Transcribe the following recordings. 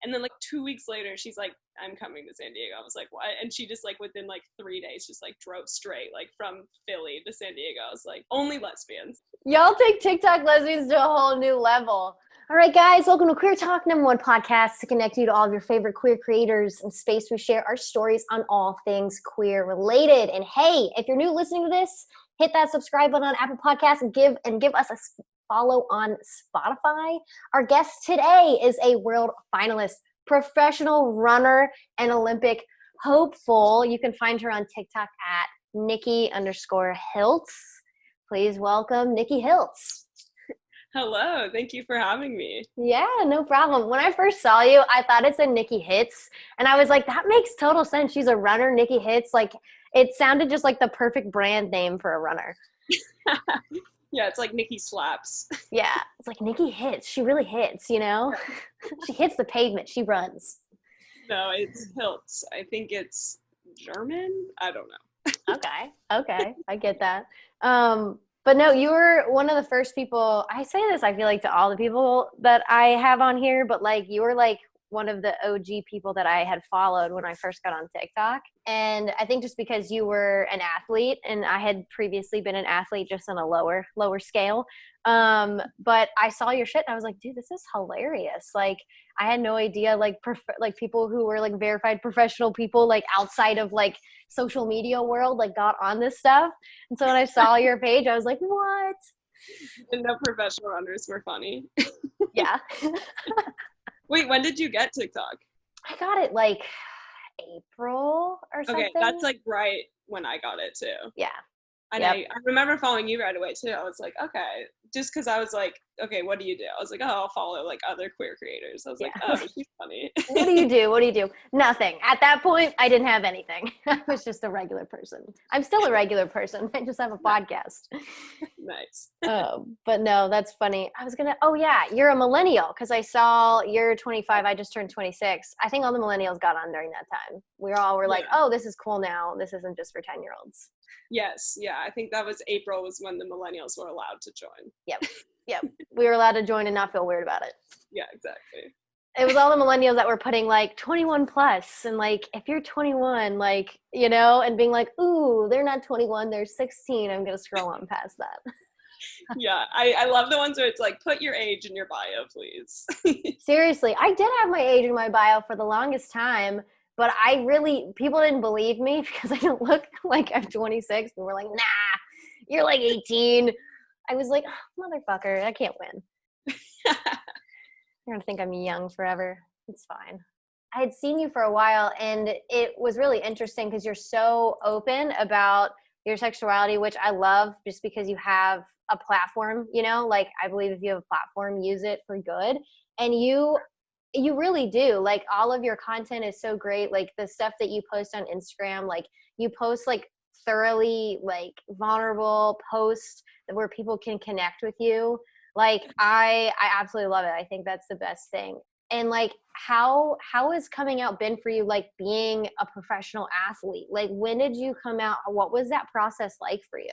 And then like 2 weeks later, she's like, I'm coming to San Diego. I was like, what? And she just like within like 3 days just like drove straight like from Philly to San Diego. I was like, only lesbians. Y'all take TikTok lesbians to a whole new level. All right, guys, welcome to Queer Talk, #1 podcast to connect you to all of your favorite queer creators and space. We share our stories on all things queer related. And hey, if you're new listening to this, hit that subscribe button on Apple Podcasts and give us a follow on Spotify. Our guest today is a world finalist, professional runner, and Olympic hopeful. You can find her on TikTok at Nikki_Hiltz. Please welcome Nikki Hiltz. Hello, thank you for having me. Yeah, no problem. When I first saw you, I thought it said Nikki Hits, and I was like, that makes total sense. She's a runner, Nikki Hits. Like, it sounded just like the perfect brand name for a runner. Yeah, it's like Nikki Slaps. Yeah, it's like Nikki Hits. She really hits, you know? She hits the pavement. She runs. No, it's Hiltz. I think it's German. I don't know. Okay, I get that. But no, you were one of the first people. I say this, I feel like, to all the people that I have on here, but like you were like one of the OG people that I had followed when I first got on TikTok. And I think just because you were an athlete, and I had previously been an athlete just on a lower scale. But I saw your shit and I was like, dude, this is hilarious. Like, I had no idea, like people who were like verified professional people, like outside of like social media world, like got on this stuff. And so when I saw your page, I was like, what? And no professional runners were funny. Yeah. Wait, when did you get TikTok? I got it like April or something. Okay, that's like right when I got it too. Yeah. And I remember following you right away too. I was like, okay, just because I was like, okay, what do you do? I was like, oh, I'll follow like other queer creators. I was like, oh, she's funny. What do you do? Nothing. At that point, I didn't have anything. I was just a regular person. I'm still a regular person. I just have a podcast. Nice. But no, that's funny. Oh yeah, you're a millennial because I saw you're 25. I just turned 26. I think all the millennials got on during that time. We all were like, oh, this is cool now. This isn't just for 10-year-olds. Yes. Yeah. I think that was April was when the millennials were allowed to join. Yep. We were allowed to join and not feel weird about it. Yeah, exactly. It was all the millennials that were putting like 21 plus and like, if you're 21, like, you know, and being like, ooh, they're not 21, they're 16. I'm going to scroll on past that. Yeah. I love the ones where it's like, put your age in your bio, please. Seriously. I did have my age in my bio for the longest time. But people didn't believe me because I don't look like I'm 26. And we're like, nah, you're like 18. I was like, oh, motherfucker, I can't win. You're going to think I'm young forever. It's fine. I had seen you for a while, and it was really interesting because you're so open about your sexuality, which I love just because you have a platform, you know? Like, I believe if you have a platform, use it for good. And you really do. Like, all of your content is so great. Like, the stuff that you post on Instagram, like, you post like thoroughly like vulnerable posts where people can connect with you. Like, I absolutely love it. I think that's the best thing. And like, how has coming out been for you, like being a professional athlete? Like, when did you come out? What was that process like for you?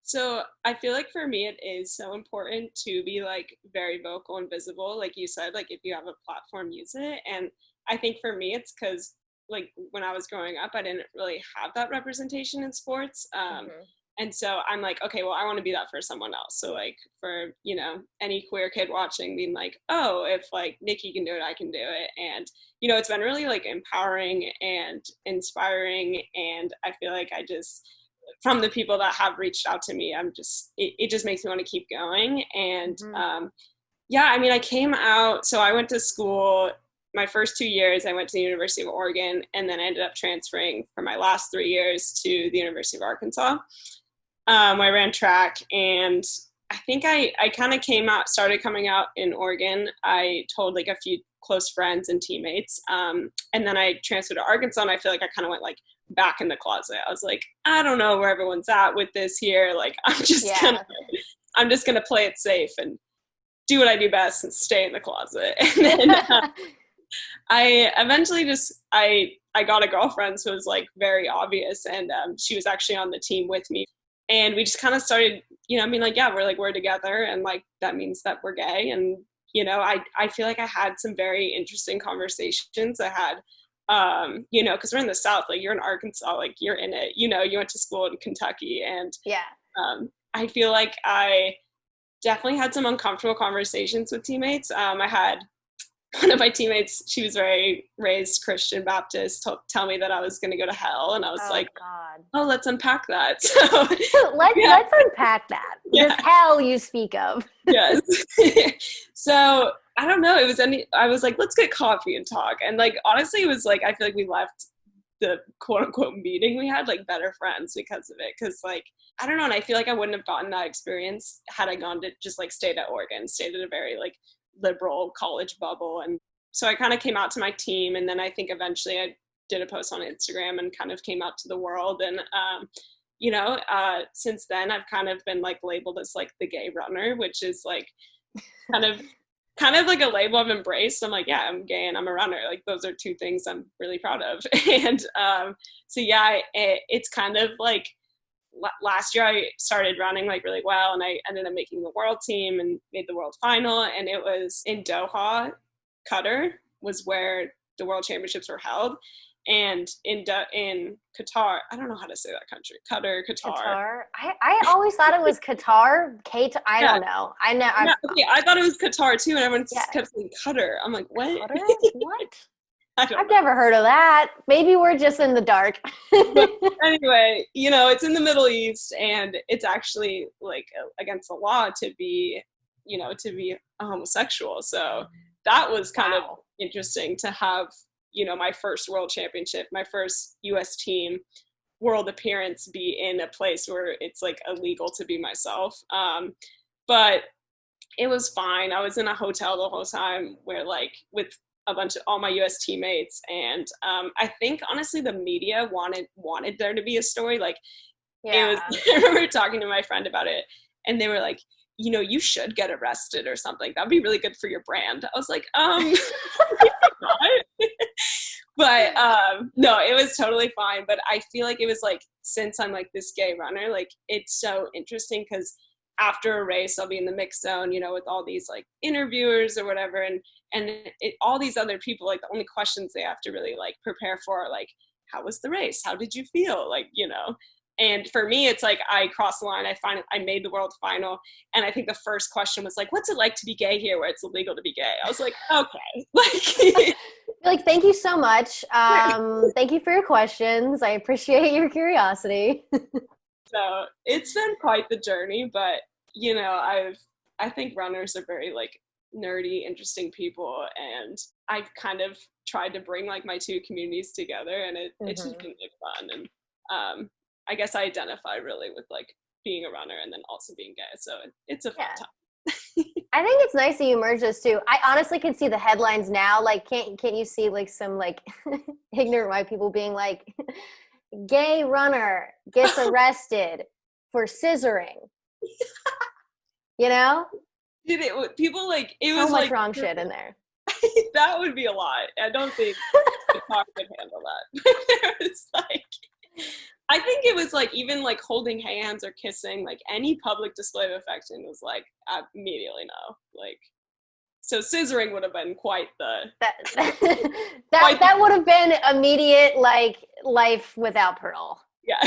So I feel like for me, it is so important to be like very vocal and visible. Like you said, like if you have a platform, use it. And I think for me, it's because like when I was growing up, I didn't really have that representation in sports. And so I'm like, okay, well, I want to be that for someone else. So like for, you know, any queer kid watching being like, oh, if like Nikki can do it, I can do it. And, you know, it's been really like empowering and inspiring. And I feel like from the people that have reached out to me, it just makes me want to keep going. And yeah, I mean, I came out, so I went to school, my first 2 years, I went to the University of Oregon, and then I ended up transferring for my last 3 years to the University of Arkansas. I ran track, and I think I kind of started coming out in Oregon. I told like a few close friends and teammates, and then I transferred to Arkansas, and I feel like I kind of went like back in the closet. I was like, I don't know where everyone's at with this here. Like, I'm just gonna play it safe and do what I do best and stay in the closet. And then I eventually I got a girlfriend who was like very obvious, and she was actually on the team with me. And we just kind of started, you know, I mean, like, yeah, we're together, and like that means that we're gay, and you know, I feel like I had some very interesting conversations. I had, you know, because we're in the South, like you're in Arkansas, like you're in it, you know, you went to school in Kentucky. And Yeah. I feel like I definitely had some uncomfortable conversations with teammates. I had one of my teammates, she was very raised Christian Baptist, tell me that I was going to go to hell. And I was like, God. oh, let's unpack that. So let's unpack that. This hell you speak of. Yes. So I don't know. I was like, let's get coffee and talk. And like, honestly, it was like, I feel like we left the quote unquote meeting we had like better friends because of it. Cause like, I don't know. And I feel like I wouldn't have gotten that experience had I gone to just like stayed at Oregon, stayed at a very like liberal college bubble. And so I kind of came out to my team. And then I think eventually I did a post on Instagram and kind of came out to the world. And, you know, since then I've kind of been like labeled as like the gay runner, which is like kind of like a label I've embraced. I'm like, yeah, I'm gay and I'm a runner. Like those are two things I'm really proud of. And so yeah, it's kind of like last year I started running like really well, and I ended up making the world team and made the world final. And it was in Doha. Qatar was where the world championships were held. And in Qatar, I don't know how to say that country. Qatar. I always thought it was Qatar. I don't know. Okay, I thought it was Qatar too, and everyone kept saying Qatar. I'm like, what? Qatar? What? I've never heard of that. Maybe we're just in the dark. But anyway, you know, it's in the Middle East, and it's actually like against the law to be, you know, to be a homosexual. So that was kind of interesting to have, you know, my first world championship, my first US team world appearance be in a place where it's like illegal to be myself. But it was fine. I was in a hotel the whole time where like with a bunch of all my US teammates. And I think honestly the media wanted there to be a story. Like it was, I remember talking to my friend about it, and they were like, you know, you should get arrested or something. That'd be really good for your brand. I was like, but no, it was totally fine. But I feel like it was like, since I'm like this gay runner, like it's so interesting because after a race, I'll be in the mix zone, you know, with all these like interviewers or whatever. And all these other people, like the only questions they have to really like prepare for are like, how was the race? How did you feel? Like, you know, and for me, it's like I crossed the line. I made the world final. And I think the first question was like, what's it like to be gay here where it's illegal to be gay? I was like, okay. Like, thank you so much. Thank you for your questions. I appreciate your curiosity. So it's been quite the journey, but you know, I think runners are very like nerdy, interesting people. And I've kind of tried to bring like my two communities together, and it's just been like fun. And I guess I identify really with like being a runner and then also being gay. So it's a fun time. I think it's nice that you merge those two. I honestly can see the headlines now. Like, can't you see like some like ignorant white people being like, gay runner gets arrested for scissoring. You know? People like, it so was much like wrong shit in there. That would be a lot. I don't think the talk could handle that. There was like, I think it was like even like holding hands or kissing, like any public display of affection was like immediately no. Like, so scissoring would have been quite the that would have been immediate like life without parole. Yeah.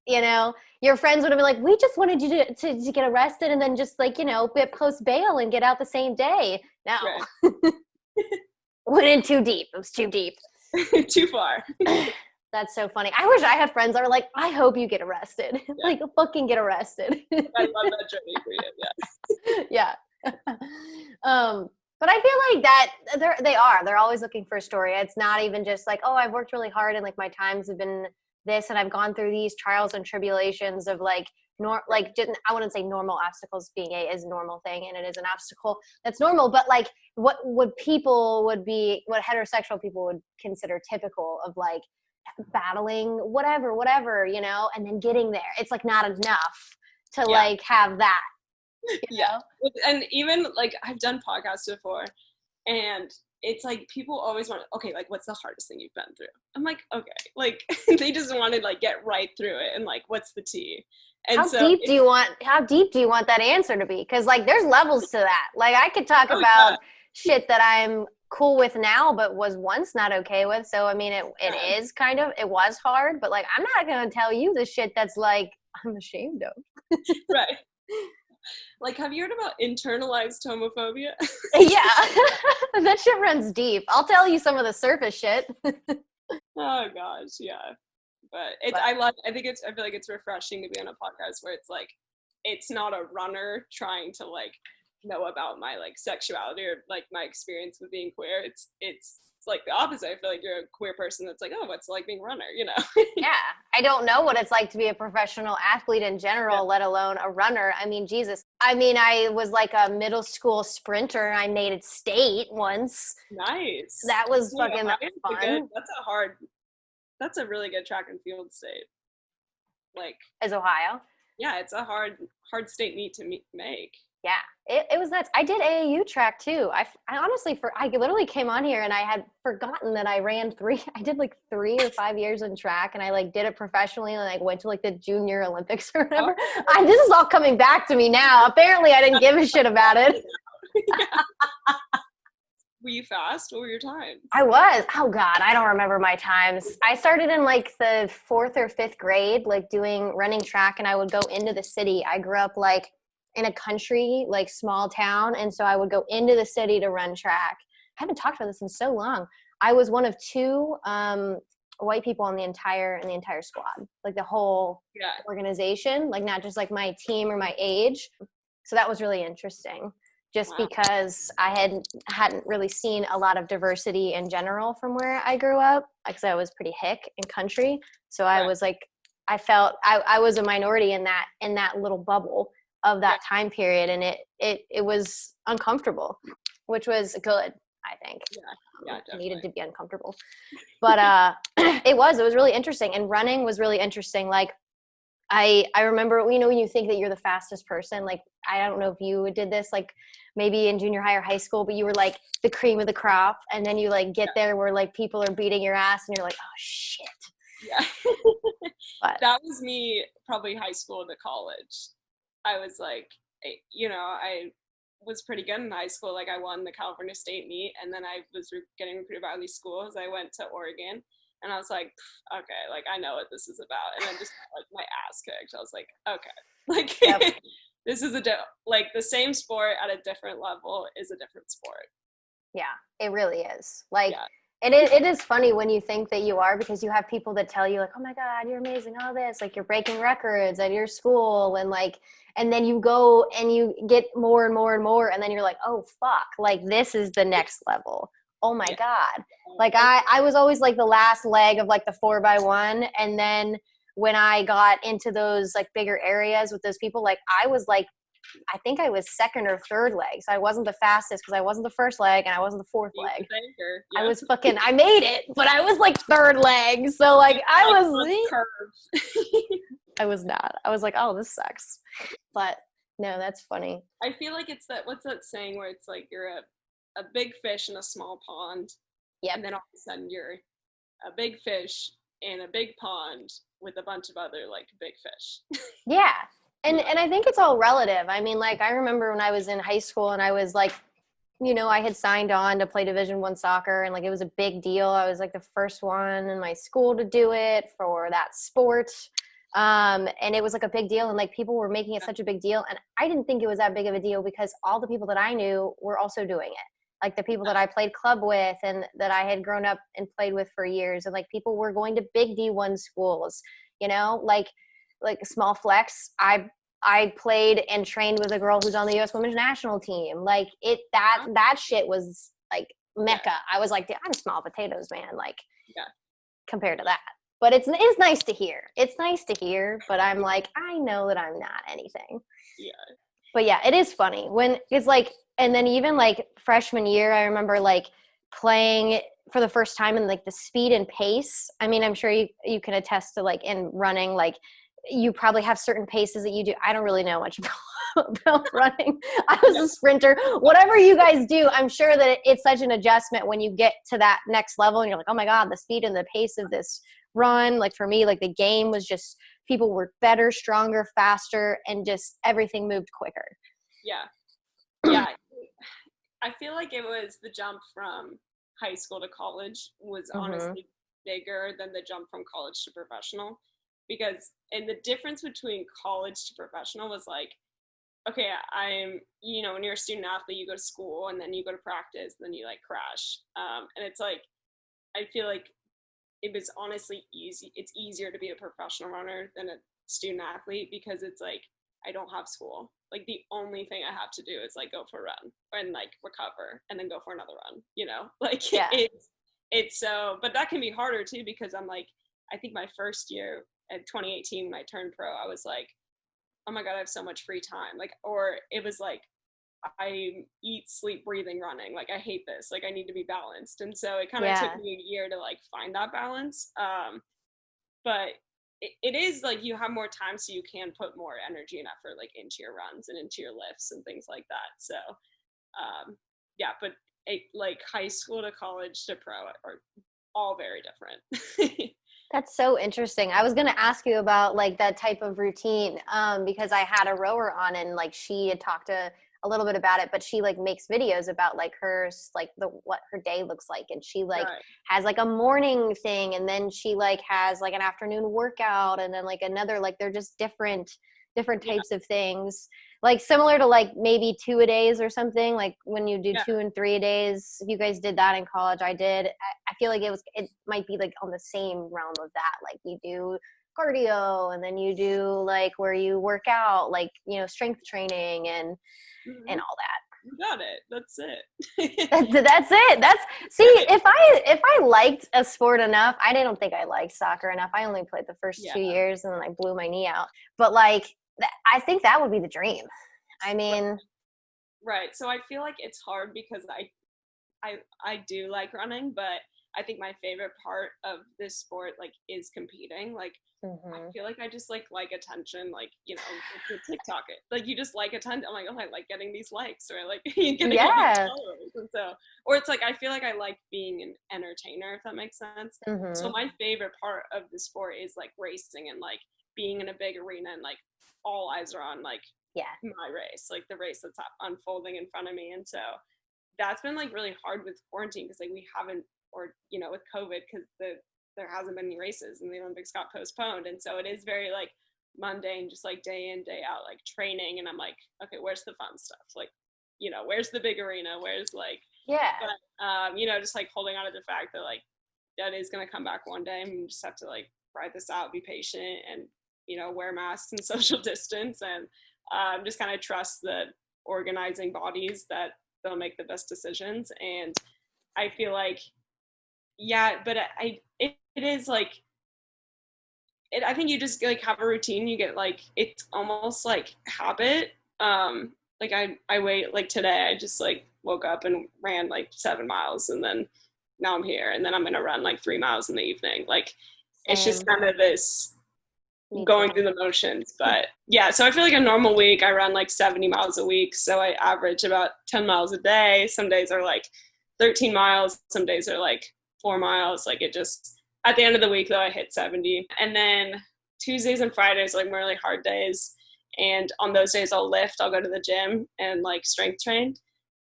You know, your friends would have been like, we just wanted you to get arrested and then just like, you know, post bail and get out the same day. No. Right. Went in too deep. It was too deep. Too far. That's so funny. I wish I had friends that were like, I hope you get arrested. Yeah. Like, fucking get arrested. I love that journey for you. Yeah. But I feel like that they're always looking for a story. It's not even just like, oh, I've worked really hard and like my times have been this and I've gone through these trials and tribulations of like, I wouldn't say normal obstacles. Being gay is a normal thing and it is an obstacle that's normal, but like what heterosexual people would consider typical of like battling whatever, you know, and then getting there. It's like not enough to like have that. You know? And even like I've done podcasts before, and it's like people always want, okay, like what's the hardest thing you've been through? I'm like, okay, like they just want to like get right through it and like what's the tea? And How so deep do you want that answer to be? Because like there's levels to that. Like I could talk oh about yeah, shit that I'm cool with now but was once not okay with. So I mean yeah, it was hard, but like I'm not gonna tell you the shit that's like I'm ashamed of. right. Like, have you heard about internalized homophobia? Yeah. That shit runs deep. I'll tell you some of the surface shit. Oh gosh, yeah. But it's But I feel like it's refreshing to be on a podcast where it's like it's not a runner trying to like know about my like sexuality or like my experience with being queer. It's like the opposite. I feel like you're a queer person that's like, oh, what's it like being a runner, you know? yeah, I don't know what it's like to be a professional athlete in Yeah. general, let alone a runner. I mean, Jesus. I mean, I was like a middle school sprinter. I made it state once. Nice. That was Yeah, fucking Ohio's a good, fun. that's a really good track and field state. Like, As Ohio. yeah, it's a hard state meet to make. Yeah, it was nuts. I did AAU track too. I honestly, I literally came on here and I had forgotten that I ran I did like 3 or 5 years in track and I like did it professionally and like went to like the junior Olympics or whatever. Oh, This is all coming back to me now. Apparently I didn't give a shit about it. yeah. Were you fast? What were your times? I was. Oh God, I don't remember my times. I started in like the 4th or 5th grade, like doing running track, and I would go into the city. I grew up like in a country, like small town, and so I would go into the city to run track. I haven't talked about this in so long. I was one of two white people in the entire squad, like the whole Yeah. organization, like not just like my team or my age. So that was really interesting just Wow. because I hadn't really seen a lot of diversity in general from where I grew up, because I was pretty hick and country. So I Right. was like, I felt I was a minority in that little bubble of Yeah. that time period, and it was uncomfortable, which was good, I think. Yeah. Yeah. It needed Definitely. to be uncomfortable, but it was really interesting, and running was really interesting. Like I remember, you know, when you think that you're the fastest person, like, I don't know if you did this, like maybe in junior high or high school, but you were like the cream of the crop. And then you like get Yeah. there where like people are beating your ass and you're like, oh shit. Yeah. But That was me probably high school to college. I was like, I was pretty good in high school. Like I won the California State meet, and then I was getting recruited by all these schools. I went to Oregon, and I was like, okay, like I know what this is about. And then just like my ass kicked. I was like, okay, yep. like this is like the same sport at a different level is a different sport. Yeah, it really is. Like, Yeah. and it is funny when you think that you are, because you have people that tell you like, oh my God, you're amazing, all this, like you're breaking records at your school, and like, and then you go and you get more and more and more, and then you're like, oh fuck, like this is the next level. Oh my Yeah. God. Like I was always like the last leg of like the 4x1. And then when I got into those like bigger areas with those people, like I was like, I think I was second or third leg. So I wasn't the fastest because I wasn't the first leg and I wasn't the fourth leg. I Yeah. was I made it, but I was like third leg. So like I was not. I was like, oh, this sucks. But no, that's funny. I feel like it's what's that saying where it's like you're a big fish in a small pond, Yep. and then all of a sudden you're a big fish in a big pond with a bunch of other like big fish. Yeah. And I think it's all relative. I mean, like I remember when I was in high school and I was like, you know, I had signed on to play Division I soccer, and like it was a big deal. I was like the first one in my school to do it for that sport. And it was like a big deal, and like people were making it such a big deal, and I didn't think it was that big of a deal because all the people that I knew were also doing it. Like the people that I played club with and that I had grown up and played with for years, and like people were going to big D1 schools, you know, like small flex. I played and trained with a girl who's on the U.S. Women's National Team. Like that shit was like mecca. I was like, I'm small potatoes, man. Like, compared to that. But it's nice to hear. It's nice to hear. But I'm like, I know that I'm not anything. Yeah. But yeah, it is funny when it's like, and then even like freshman year, I remember like playing for the first time and like the speed and pace. I mean, I'm sure you can attest to like in running, like you probably have certain paces that you do. I don't really know much about running. I was a sprinter. Whatever you guys do, I'm sure that it's such an adjustment when you get to that next level and you're like, oh my God, the speed and the pace of this run. Like for me, like the game was just, people were better, stronger, faster, and just everything moved quicker. Yeah. Yeah. I feel like it was the jump from high school to college was honestly bigger than the jump from college to professional, because and the difference between college to professional was like, okay, I'm, you know, when you're a student athlete, you go to school and then you go to practice and then you like crash, and it's like, I feel like it was honestly easy, it's easier to be a professional runner than a student athlete, because it's like I don't have school. Like the only thing I have to do is like go for a run and like recover and then go for another run, you know? Like it's so, but that can be harder too, because I'm like, I think my first year at 2018 when I turned pro, I was like, oh my God, I have so much free time. Like, or it was like, I eat, sleep, breathing, running. Like I hate this. Like I need to be balanced. And so it kind of took me a year to like find that balance. But it is like you have more time, so you can put more energy and effort like into your runs and into your lifts and things like that. So yeah, but like high school to college to pro are all very different. That's so interesting. I was going to ask you about like that type of routine, because I had a rower on and like she had talked a little bit about it, but she like makes videos about like like what her day looks like, and she like has like a morning thing, and then she like has like an afternoon workout, and then like another, like they're just different types of things, like similar to like maybe 2-a-days or something, like when you do 2 and 3-a-days. You guys did that in college. I did. I feel like it might be like on the same realm of that, like you do cardio and then you do like where you work out, like, you know, strength training and all that. You got it. That's it. That's it. See, if I liked a sport enough, I didn't think I liked soccer enough. I only played the first 2 years and then I blew my knee out. But like, I think that would be the dream. I mean, right. So I feel like it's hard because I do like running, but I think my favorite part of this sport like is competing. Like I feel like I just like attention, like, you know, with TikTok, like you just like attention. I'm like, oh, I like getting these likes, or like getting all these followers. And so, or it's like I feel like I like being an entertainer, if that makes sense. So my favorite part of the sport is like racing and like being in a big arena and like all eyes are on like my race, like the race that's unfolding in front of me. And so that's been like really hard with quarantine, because like we haven't, or you know, with COVID, because there hasn't been any races and the Olympics got postponed. And so it is very like mundane, just like day in, day out, like training. And I'm like, okay, where's the fun stuff? Like, you know, where's the big arena? Where's like, but, you know, just like holding on to the fact that like, that is going to come back one day, and we just have to like ride this out, be patient, and, you know, wear masks and social distance, and just kind of trust the organizing bodies that they'll make the best decisions. And I feel like, but it is like, I think you just like have a routine. You get like, it's almost like habit. Like I wait, like today I just like woke up and ran like 7 miles, and then now I'm here, and then I'm gonna run like 3 miles in the evening. Like it's just kind of this going through the motions. But yeah, so I feel like a normal week I run like 70 miles a week, so I average about 10 miles a day. Some days are like 13 miles, some days are like 4 miles. Like it just, at the end of the week though, I hit 70. And then Tuesdays and Fridays are like more like hard days, and on those days I'll lift, I'll go to the gym and like strength train.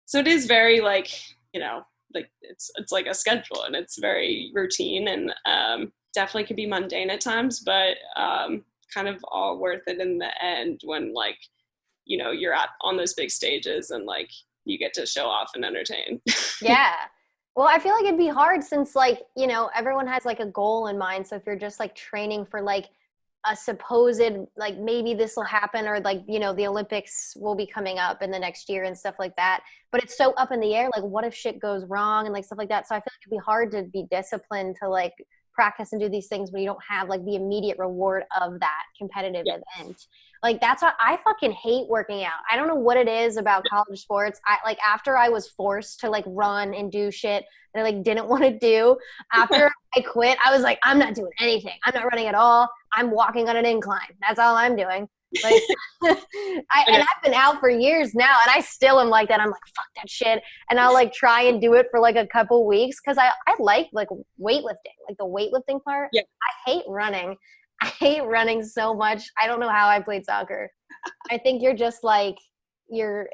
So it is very like, you know, like it's like a schedule, and it's very routine, and definitely can be mundane at times, but kind of all worth it in the end when like, you know, you're on those big stages and like you get to show off and entertain. Well, I feel like it'd be hard since like, you know, everyone has like a goal in mind. So if you're just like training for like a supposed, like maybe this will happen, or like, you know, the Olympics will be coming up in the next year and stuff like that, but it's so up in the air. Like what if shit goes wrong and like stuff like that. So I feel like it'd be hard to be disciplined to like practice and do these things when you don't have like the immediate reward of that competitive event. Like that's why I fucking hate working out. I don't know what it is about college sports. I like, after I was forced to like run and do shit that I like didn't want to do, after I quit, I was like, I'm not doing anything. I'm not running at all. I'm walking on an incline. That's all I'm doing. Like, I've been out for years now, and I still am like that. I'm like, fuck that shit, and I'll like try and do it for like a couple weeks because I like weightlifting, like the weightlifting part. Yeah. I hate running. I hate running so much. I don't know how I played soccer. I think you're just like your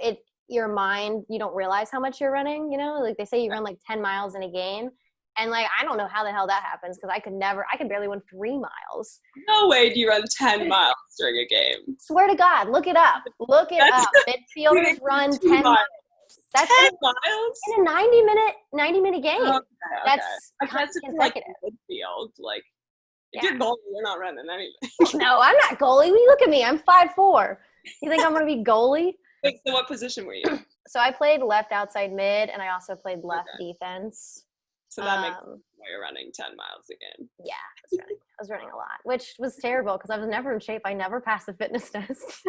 mind. You don't realize how much you're running. You know, like they say you run like 10 miles in a game. And like, I don't know how the hell that happens because I could barely run 3 miles. No way do you run 10 miles during a game. Swear to God, look it up. Look it up. Midfielders run 10 miles. That's 10 miles? In a 90-minute game. Okay. That's I guess it's consecutive. like midfield. Like, if you're goalie, you're not running anything. No, I'm not goalie. Look at me. I'm 5'4". You think I'm going to be goalie? Wait, so what position were you? So I played left outside mid, and I also played left defense. So that makes sense why you're running 10 miles again. Yeah, I was running a lot, which was terrible because I was never in shape. I never passed the fitness test.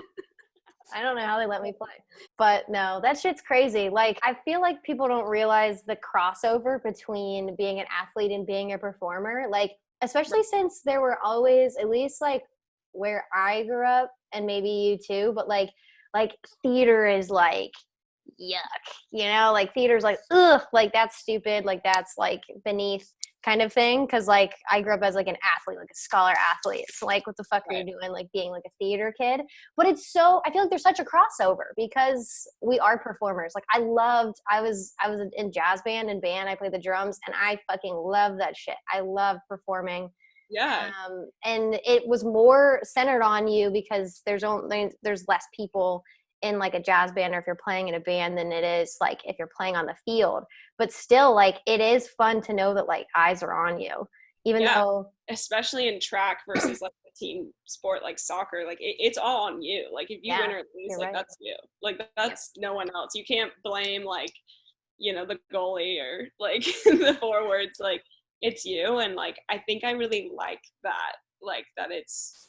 I don't know how they let me play. But no, that shit's crazy. Like, I feel like people don't realize the crossover between being an athlete and being a performer. Like, especially since there were always, at least like where I grew up, and maybe you too, but like theater is like, yuck, you know, like theater's like, ugh, like that's stupid, like that's like beneath kind of thing. Cause like I grew up as like an athlete, like a scholar athlete. So like, what the fuck are you doing? Like being like a theater kid. But I feel like there's such a crossover because we are performers. Like I was in jazz band and band. I played the drums and I fucking love that shit. I love performing. Yeah. And it was more centered on you because there's less people in like a jazz band or if you're playing in a band than it is like if you're playing on the field. But still, like it is fun to know that like eyes are on you, even though especially in track versus like a team sport like soccer, like it's all on you. Like if you win or lose, like that's you. Like that's no one else. You can't blame like, you know, the goalie or like the forwards. Like it's you. And like I think I really like that. Like that it's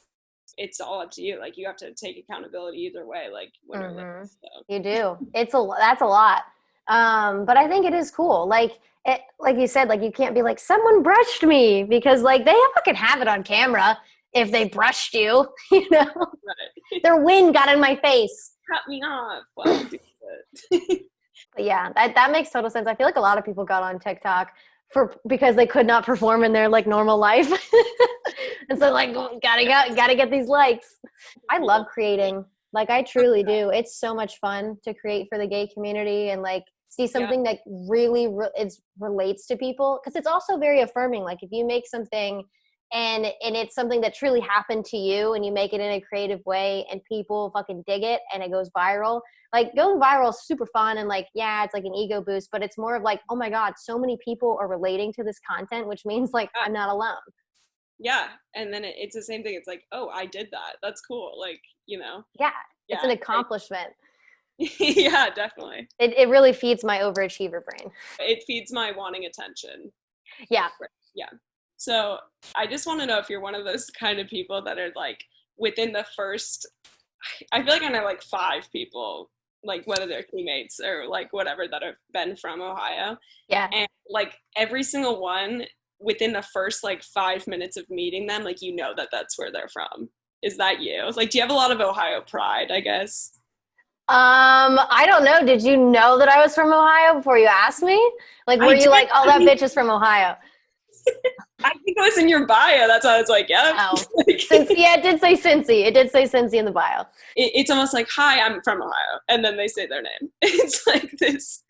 all up to you. Like you have to take accountability either way, like win or lose. So. You do. That's a lot. But I think it is cool. Like you said, like you can't be like someone brushed me because like they fucking have it on camera if they brushed you, you know. Right. Their wind got in my face. Cut me off. Well, but yeah, that makes total sense. I feel like a lot of people got on TikTok because they could not perform in their like normal life. And so like gotta get these likes. I love creating. Like I truly do. It's so much fun to create for the gay community and like see something that really relates to people, because it's also very affirming. Like if you make something and it's something that truly happened to you and you make it in a creative way and people fucking dig it and it goes viral. Like going viral is super fun and like, yeah, it's like an ego boost, but it's more of like, oh my God, so many people are relating to this content, which means like I'm not alone. Yeah. And then it's the same thing. It's like, oh, I did that. That's cool. Like, you know. Yeah. It's an accomplishment. Yeah, definitely. It really feeds my overachiever brain. It feeds my wanting attention. Yeah. Yeah. So I just want to know if you're one of those kind of people that are like within the first, I feel like I know like 5 people, like whether they're teammates or like whatever, that have been from Ohio. Yeah. And like every single one within the first like 5 minutes of meeting them, like you know that that's where they're from. Is that you? Like, do you have a lot of Ohio pride, I guess? I don't know. Did you know that I was from Ohio before you asked me? Like, were you like, oh, that bitch is from Ohio? I think it was in your bio. That's why I was like, yeah. Oh, it did say Cincy. It did say Cincy in the bio. It's almost like, hi, I'm from Ohio. And then they say their name. It's like this.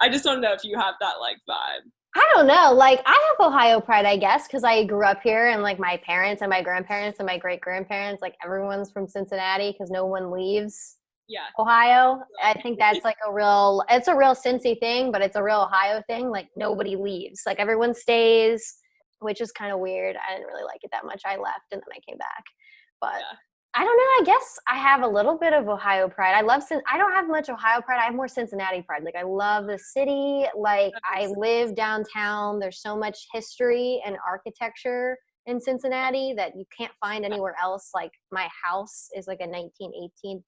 I just want to know if you have that like vibe. I don't know. Like, I have Ohio pride, I guess, because I grew up here and like my parents and my grandparents and my great grandparents, like everyone's from Cincinnati because no one leaves. Yeah. Ohio. I think that's like it's a real Cincy thing, but it's a real Ohio thing. Like nobody leaves. Like everyone stays, which is kind of weird. I didn't really like it that much. I left and then I came back. But I don't know. I guess I have a little bit of Ohio pride. I don't have much Ohio pride. I have more Cincinnati pride. Like I love the city. Like I live downtown. There's so much history and architecture in Cincinnati that you can't find anywhere else. Like my house is like a 1918th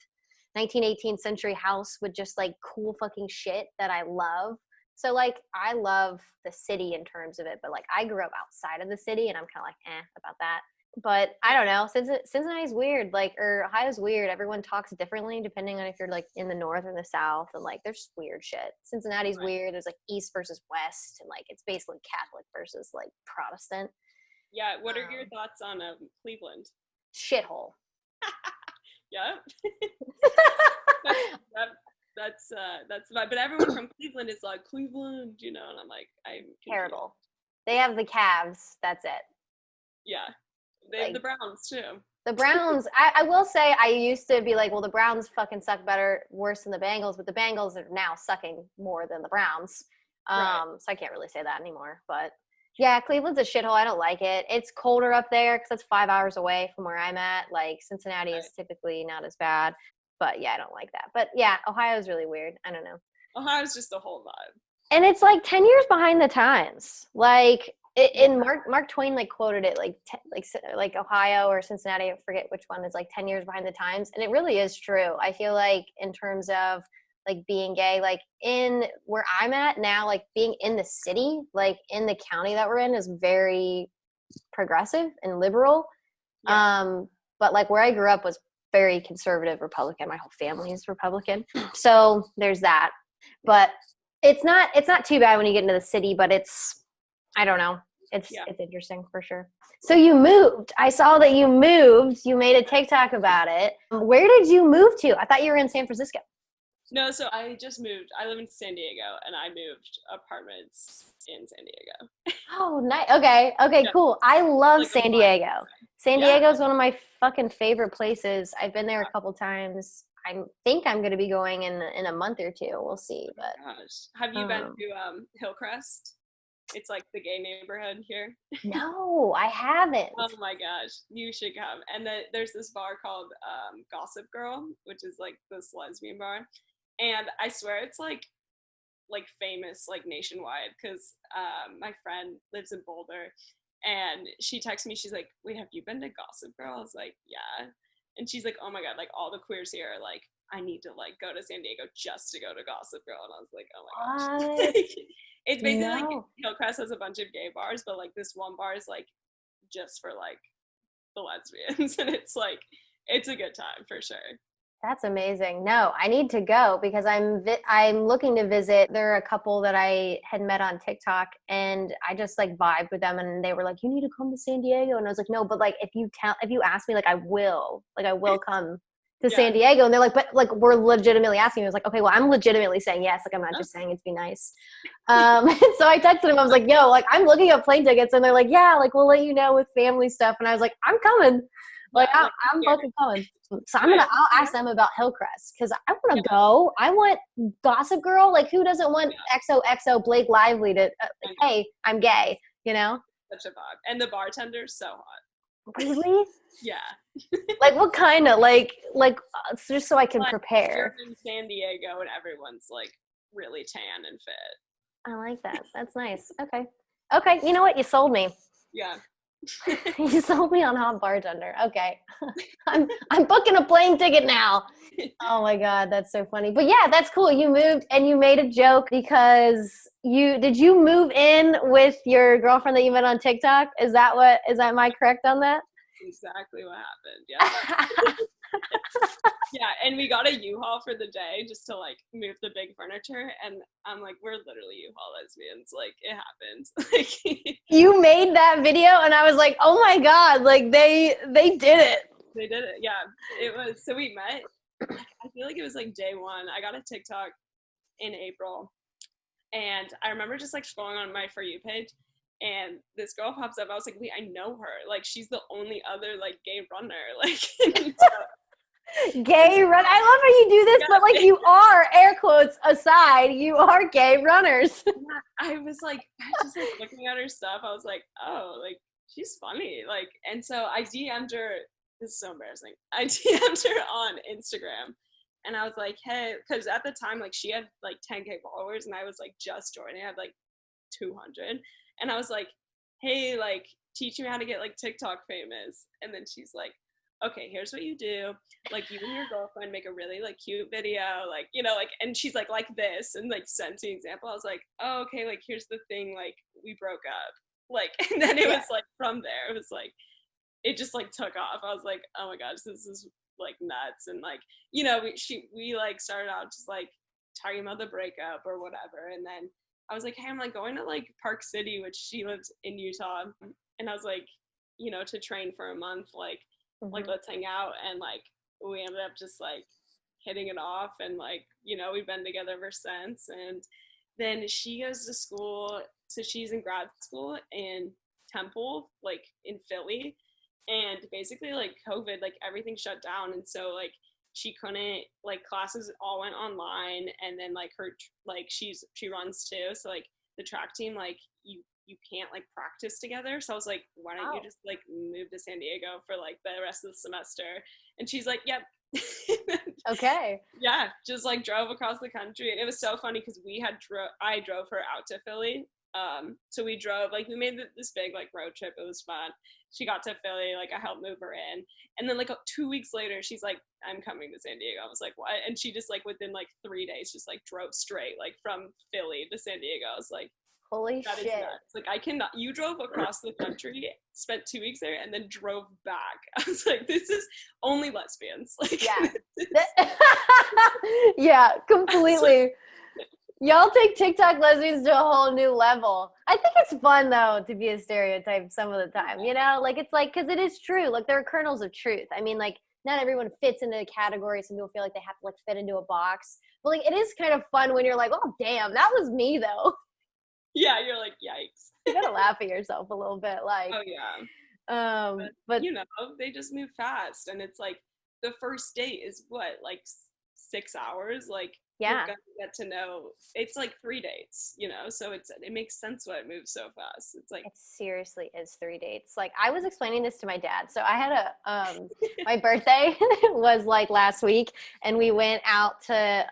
century house with just like cool fucking shit that I love. So like I love the city in terms of it, but like I grew up outside of the city and I'm kind of like about that. But I don't know. Cincinnati's weird, like, or Ohio's weird. Everyone talks differently depending on if you're like in the north or the south, and like there's weird shit. Cincinnati's Right. weird. There's like East versus West, and like it's basically Catholic versus like Protestant. Yeah. What are your Um, thoughts on Cleveland? Shithole. Yeah. That, that, that's but everyone from Cleveland is like Cleveland, you know, and I'm like I'm confused. Terrible. They have the Cavs. That's it. Yeah, they have the Like Browns too. the Browns, I will say I used to be like, well, the Browns fucking suck better, worse than the Bengals, but the Bengals are now sucking more than the Browns. Right. So I can't really say that anymore. But yeah, Cleveland's a shithole. I don't like it. It's colder up there because it's 5 hours away from where I'm at. Like Cincinnati Right. is typically not as bad. But yeah, I don't like that. But yeah, Ohio's really weird. I don't know. Ohio's just a whole vibe. And it's like 10 years behind the times. Like Yeah. in Mark Twain like quoted it like Ohio or Cincinnati, I forget which one, is like 10 years behind the times, and it really is true. I feel like in terms of like being gay, like in where I'm at now, like being in the city, like in the county that we're in, is very progressive and liberal. Yeah. um but like where I grew up was very conservative Republican. My whole family is Republican, so there's that. But it's not too bad when you get into the city, but it's, I don't know. Yeah. It's interesting for sure. So you moved. I saw that you moved. You made a TikTok about it. Where did you move to? I thought you were in San Francisco. No, so I just moved. I live in San Diego, and I moved apartments in San Diego. Oh, nice. Okay. Okay, Yeah, cool. I love like a San mile. Diego. San Yeah. Diego is one of my fucking favorite places. I've been there a Oh couple times. I think I'm going to be going in a month or two. We'll see, my gosh, have but you been to Hillcrest? It's like the gay neighborhood here. no, I Oh haven't. my gosh, you should come. And there's this bar called Gossip Girl, which is like this lesbian bar, and I swear it's like famous like nationwide because my friend lives in Boulder, and she texted me. She's like, "Wait, have you been to Gossip Girl?" I was like, "Yeah," and she's like, "Oh my god, like all the queers here are like." I need to like go to San Diego just to go to Gossip Girl, and I was like, "Oh my gosh!" What? It's basically like No. Hillcrest has a bunch of gay bars, but like this one bar is like just for like the lesbians, and it's like it's a good time for sure. That's amazing. No, I need to go because I'm looking to visit. There are a couple that I had met on TikTok, and I just like vibed with them, and they were like, "You need to come to San Diego," and I was like, "No, but like if you ask me, like I will come to Yeah. San Diego," and they're like, "But like we're legitimately asking." I was like, "Okay, well, I'm legitimately saying yes. Like I'm not Oh, just saying it to be nice." So I texted them. I was like, "Yo, like I'm looking up plane tickets," and they're like, "Yeah, like we'll let you know with family stuff," and I was like, "I'm coming." Like yeah, like I'm here. fucking coming. So Right. I'll ask them about Hillcrest because I want to Yeah. go. I want Gossip Girl. Like who doesn't want Yeah. XOXO Blake Lively to I like, know. hey, I'm gay, you know? Such a vibe. And the bartender's so hot. Really? Yeah. Like what kind of just so I can Like you're prepare. in San Diego and everyone's like really tan and fit. I like that. That's nice. Okay. Okay, you know what? You sold me. Yeah. You sold me on hot bartender. Okay. I'm booking a plane ticket now. Oh my God, that's so funny. But yeah, that's cool. You moved and you made a joke because you move in with your girlfriend that you met on TikTok? Is that my correct on that? Exactly what happened. Yep. Yeah, and we got a U-Haul for the day just to like move the big furniture, and I'm like, we're literally U-Haul lesbians. Like it happens. Like You made that video and I was like, "Oh my God, like they did it." they did it. Yeah, it was. So we met. Like I feel like it was like day one. I got a TikTok in April, and I remember just like scrolling on my For You page, and this girl pops up. I was like, wait, I know her. Like she's the only other like gay runner. Like and so, Gay run. I love how you do this, but like yeah, you are, air quotes aside, you are gay runners. I was like, I was just like looking at her stuff. I was like, oh, like she's funny. Like, and so I DM'd her. This is so embarrassing. I DM'd her on Instagram, and I was like, hey, because at the time, like she had like 10K followers, and I was like just joining. I had like 200, and I was like, hey, like teach me how to get like TikTok famous. And then she's like, okay, here's what you do. Like you and your girlfriend make a really like cute video, like, you know, like, and she's like this, and like sent me an example. I was like, oh, okay, like here's the thing, like we broke up. Like, and then it Yeah. was like from there, it was like, it just like took off. I was like, oh my gosh, this is like nuts. And like, you know, we like started out just like talking about the breakup or whatever. And then I was like, hey, I'm like going to like Park City, which she lives in Utah. And I was like, you know, to train for a month, like Mm-hmm. let's hang out. And like we ended up just like hitting it off, and like, you know, we've been together ever since. And then she goes to school, so she's in grad school in Temple, like in Philly. And basically like COVID, like everything shut down, and so like she couldn't, like classes all went online. And then like her, like she runs too, so like the track team, like you can't like practice together. So I was like, why don't you Oh, just like move to San Diego for like the rest of the semester? And she's like, yep. okay. Yeah, just like drove across the country. And it was so funny because I drove her out to Philly. So we drove, like we made this big like road trip. It was fun. She got to Philly, like I helped move her in. And then like 2 weeks later, she's like, I'm coming to San Diego. I was like, what? And she just like within like 3 days just like drove straight like from Philly to San Diego. I was like, Holy that is shit. nuts. Like I cannot. You drove across the country, spent 2 weeks there, and then drove back. I was like, this is only lesbians. Like, Yeah. Yeah, completely. Y'all take TikTok lesbians to a whole new level. I think it's fun though to be a stereotype some of the time, you know? Like it's like, because it is true. Like there are kernels of truth. I mean, like not everyone fits into a category. Some people feel like they have to like fit into a box. But like it is kind of fun when you're like, oh damn, that was me though. yeah, you're like, yikes. You gotta laugh at yourself a little bit, like, Oh yeah, but but you know, they just move fast, and it's like the first date is what, like 6 hours. Like you're yeah. gonna get to know. It's like 3 dates, you know. So it makes sense why it moves so fast. It's like, It seriously is 3 dates. Like I was explaining this to my dad. So I had my birthday was like last week, and we went out to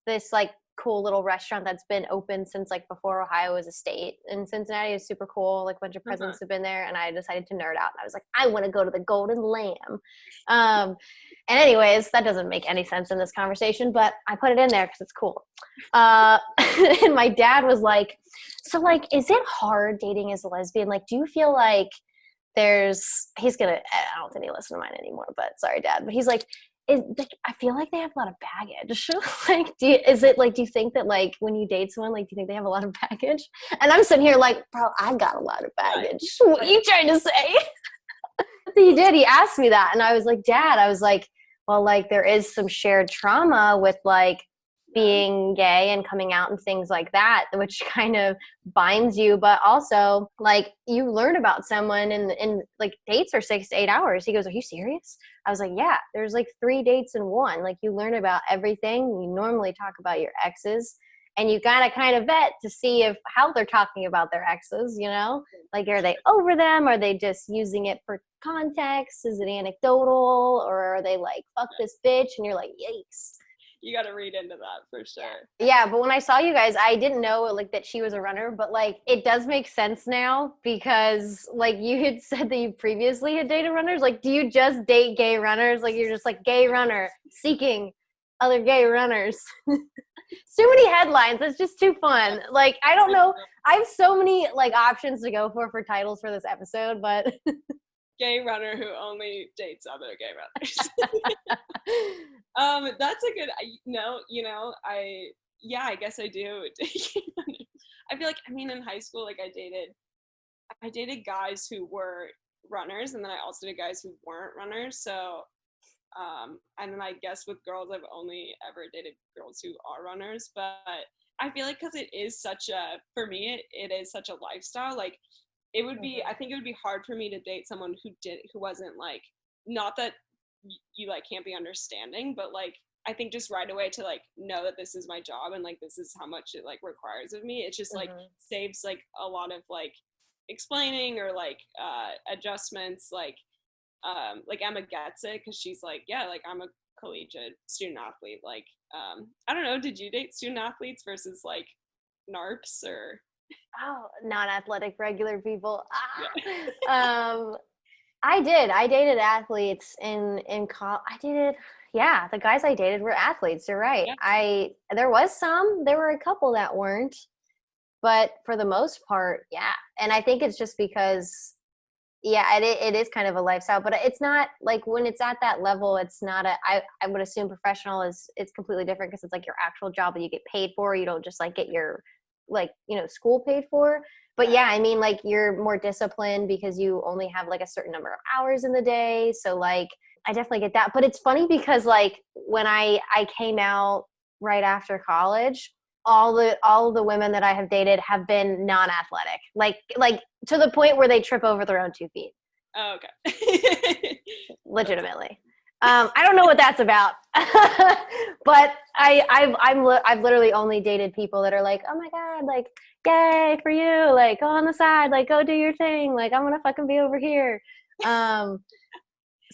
this like cool little restaurant that's been open since like before Ohio was a state. And Cincinnati is super cool. Like a bunch of uh-huh. presidents have been there, and I decided to nerd out. And I was like, I want to go to the Golden Lamb. Um, and anyways, that doesn't make any sense in this conversation, but I put it in there because it's cool. And my dad was like, so like, is it hard dating as a lesbian? Like, do you feel like I don't think he listens to mine anymore, but sorry, Dad. But he's like, I feel like they have a lot of baggage. Like, do you think that like when you date someone, like, do you think they have a lot of baggage? And I'm sitting here like, bro, I got a lot of Yeah, baggage. What are you trying to say? He did. He asked me that, and I was like, Dad, I was like, well, like there is some shared trauma with like yeah, being gay and coming out and things like that, which kind of binds you. But also, like you learn about someone, and like dates are 6 to 8 hours. He goes, "Are you serious?" I was like, "Yeah." There's like 3 dates in one. Like you learn about everything. You normally talk about your exes. And you gotta kind of vet to see if how they're talking about their exes, you know? Like, are they over them? Are they just using it for context? Is it anecdotal? Or are they like, fuck this bitch? And you're like, yikes. you got to read into that for sure. Yeah, but when I saw you guys, I didn't know like that she was a runner, but like it does make sense now because like you had said that you previously had dated runners. Like, do you just date gay runners? Like you're just like gay runner seeking other gay runners. Too many headlines. It's just too fun. Like I don't know. I have so many like options to go for titles for this episode, but Gay runner who only dates other gay runners. That's a good. No, you know, I guess I do. I feel like, I mean, in high school, like I dated guys who were runners, and then I also did guys who weren't runners. So, and then I guess with girls, I've only ever dated girls who are runners. But I feel like because it is such a, for me, it is such a lifestyle. Like it would be, I Mhm. think it would be hard for me to date someone who wasn't like, not that you like can't be understanding, but like I think just right away to like know that this is my job and like this is how much it like requires of me. It just like Mhm. saves like a lot of like explaining or like adjustments. Like Emma gets it because she's like, yeah, like I'm a collegiate student athlete. Like I don't know, did you date student athletes versus like narps or? Oh, non-athletic regular people. Yeah. I did. I dated athletes in college. I dated, yeah, the guys I dated were athletes. You're right. Yeah. There was some. There were a couple that weren't, but for the most part, yeah. And I think it's just because Yeah, it is kind of a lifestyle, but it's not like when it's at that level, it's not I would assume professional is it's completely different because it's like your actual job that you get paid for. You don't just like get your like, school paid for. But Right. yeah, I mean, like you're more disciplined because you only have like a certain number of hours in the day. So like I definitely get that. But it's funny because like when I came out right after college, all of the women that I have dated have been non-athletic. Like to the point where they trip over their own 2 feet. Oh, okay. That's Legitimately. I don't know what that's about, but I've literally only dated people that are like, oh my god, like yay for you, like go on the side, like go do your thing, like I'm gonna fucking be over here. Um,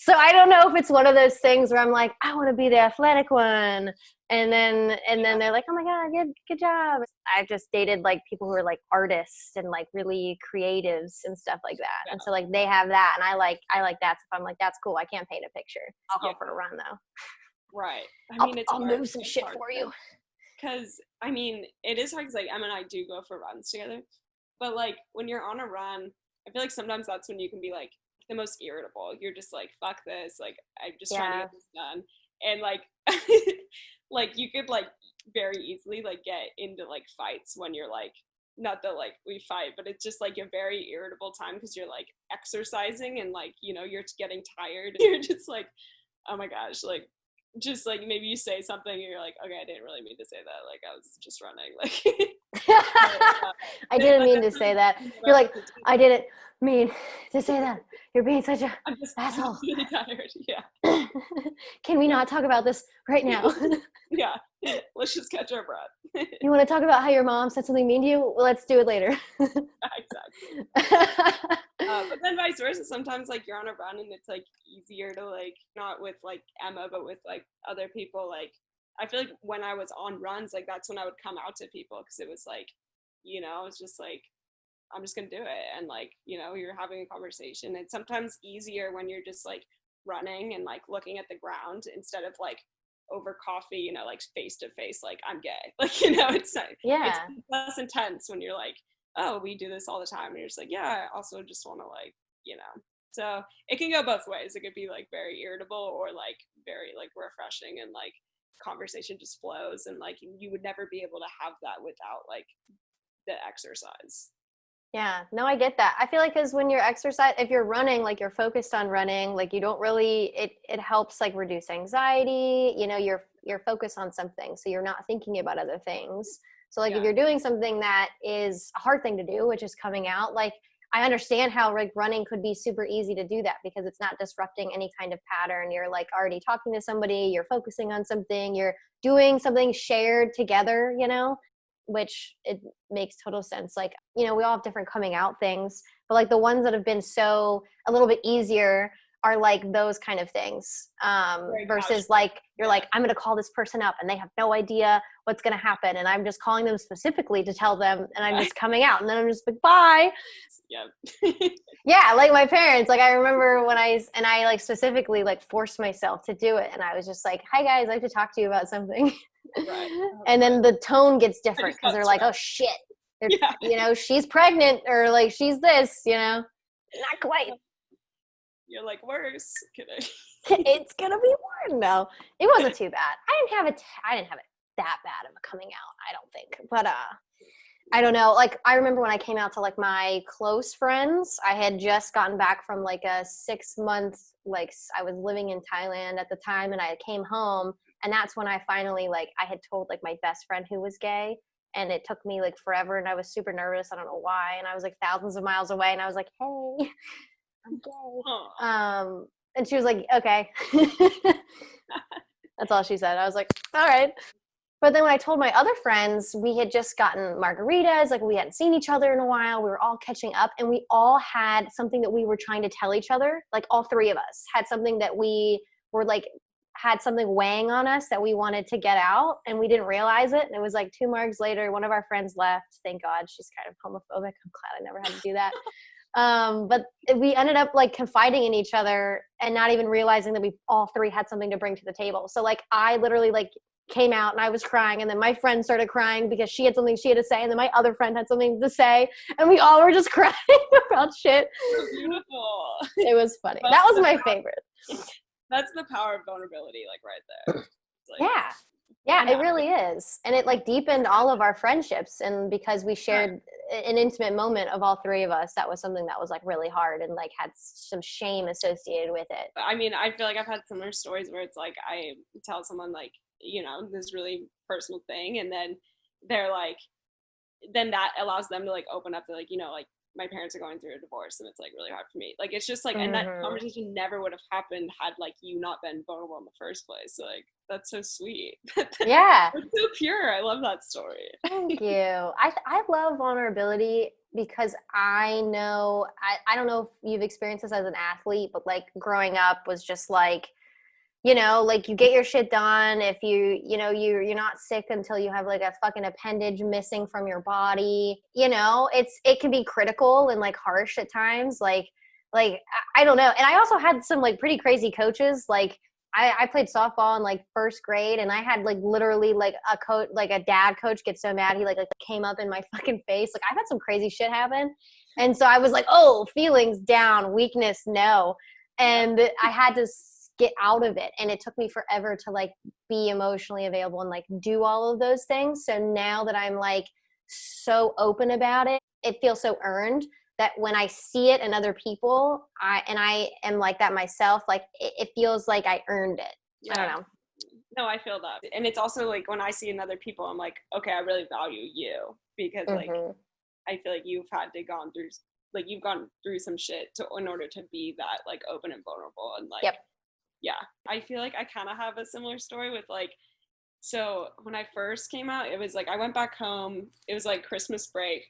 so I don't know if it's one of those things where I'm like, I want to be the athletic one, and then they're like, oh my god, good job. I've just dated like people who are like artists and like really creatives and stuff like that, yeah. and so like they have that, and I like that. So if I'm like, that's cool, I can't paint a picture. I'll Yeah. go for a run though. Right. I I'll mean, it's I'll hard. move some It's shit hard for you. because I mean, it is hard because like Em and I do go for runs together, but like when you're on a run, I feel like sometimes that's when you can be like the most irritable. You're just like, fuck this, like I'm just trying to Yeah. get this done, and like, like you could like very easily like get into like fights when you're like not that like we fight, but it's just like a very irritable time because you're like exercising and like you're getting tired. You're just like, oh my gosh, like just like maybe you say something and you're like, okay, I didn't really mean to say that. Like I was just running. Like, but, I didn't but mean to that's say that. what You're else like, to do. I didn't mean to say that. You're being such a I'm asshole. just really tired. Yeah, Can we yeah, not talk about this right now? yeah. Let's just catch our breath. You want to talk about how your mom said something mean to you? Well, let's do it later. Exactly. But then vice versa. Sometimes like you're on a run and it's like easier to like not with like Emma, but with like other people. Like I feel like when I was on runs, like that's when I would come out to people because it was like, it's just like I'm just gonna do it, and like you're having a conversation. It's sometimes easier when you're just like running and like looking at the ground instead of like over coffee, like face to face, like I'm gay. Like it's like, it's Yeah. less intense when you're like, oh, we do this all the time, and you're just like, yeah, I also just want to like, you know. So it can go both ways. It could be like very irritable or like very like refreshing, and like conversation just flows, and like you would never be able to have that without like the exercise. Yeah, no, I get that. I feel like because when you're exercise, if you're running, like you're focused on running, like you don't really, it helps like reduce anxiety. You're focused on something, so you're not thinking about other things. So like if Yeah. you're doing something that is a hard thing to do, which is coming out, like I understand how like running could be super easy to do that because it's not disrupting any kind of pattern. You're like already talking to somebody, you're focusing on something, you're doing something shared together, which it makes total sense. Like, we all have different coming out things, but like the ones that have been so a little bit easier are like those kind of things. Very Versus casual. like, you're Yeah. like, I'm going to call this person up and they have no idea what's going to happen. And I'm just calling them specifically to tell them, and I'm just coming out and then I'm just like, bye. Yeah. Yeah. Like my parents, like I remember when I like specifically like forced myself to do it. And I was just like, hi guys, I'd like to talk to you about something. Right. Oh, And then boy. the tone gets I different just because got they're like, oh stressed. shit, they're, Yeah. she's pregnant or like she's this, not quite. You're like worse. Kidding. It's gonna be more. No, it wasn't too bad. I didn't have it that bad of a coming out, I don't think. But I don't know. Like I remember when I came out to like my close friends, I had just gotten back from like a 6 month, like I was living in Thailand at the time, and I came home, and that's when I finally like I had told like my best friend who was gay, and it took me like forever, and I was super nervous. I don't know why, and I was like thousands of miles away, and I was like, hey, I'm gay. Aw. And she was like, okay. That's all she said. I was like, all right. But then when I told my other friends, we had just gotten margaritas, like we hadn't seen each other in a while. We were all catching up, and we all had something that we were trying to tell each other. Like all three of us had something that we were like, had something weighing on us that we wanted to get out, and we didn't realize it. And it was like 2 margs later, one of our friends left. Thank God, she's kind of homophobic. I'm glad I never had to do that. But we ended up like confiding in each other and not even realizing that we all three had something to bring to the table. So like I literally like came out and I was crying, and then my friend started crying because she had something she had to say, and then my other friend had something to say, and we all were just crying about shit. So beautiful. It was funny. That was my favorite. That's the power of vulnerability, like right there. It's like, Yeah, it really is. And it like deepened all of our friendships, and because we shared an intimate moment of all three of us, that was something that was like really hard and like had some shame associated with it. I mean, I feel like I've had similar stories where it's like I tell someone like, you know, this really personal thing, and then they're like, then that allows them to like open up to like, you know, like my parents are going through a divorce and it's like really hard for me. Like it's just like, and that conversation never would have happened had like you not been vulnerable in the first place. So, like that's so sweet. Yeah. It's so pure. I love that story. Thank you. I love vulnerability because I know, I don't know if you've experienced this as an athlete, but like growing up was just like, you know, like you get your shit done if you're not sick until you have like a fucking appendage missing from your body. You know, it can be critical and like harsh at times. Like I don't know. And I also had some like pretty crazy coaches. Like I played softball in like first grade, and I had like literally like a coach, like a dad coach, get so mad he like came up in my fucking face. Like I've had some crazy shit happen, and so I was like, oh, feelings down, weakness no, and I had to get out of it, and it took me forever to like be emotionally available and like do all of those things. So now that I'm like so open about it, it feels so earned that when I see it in other people, I am like that myself, like it feels like I earned it. Yeah. I don't know. No, I feel that. And it's also like when I see in other people, I'm like, okay, I really value you because like I feel like you've gone through some shit in order to be that like open and vulnerable and like yeah. I feel like I kind of have a similar story with like, so when I first came out, it was like I went back home, it was like Christmas break,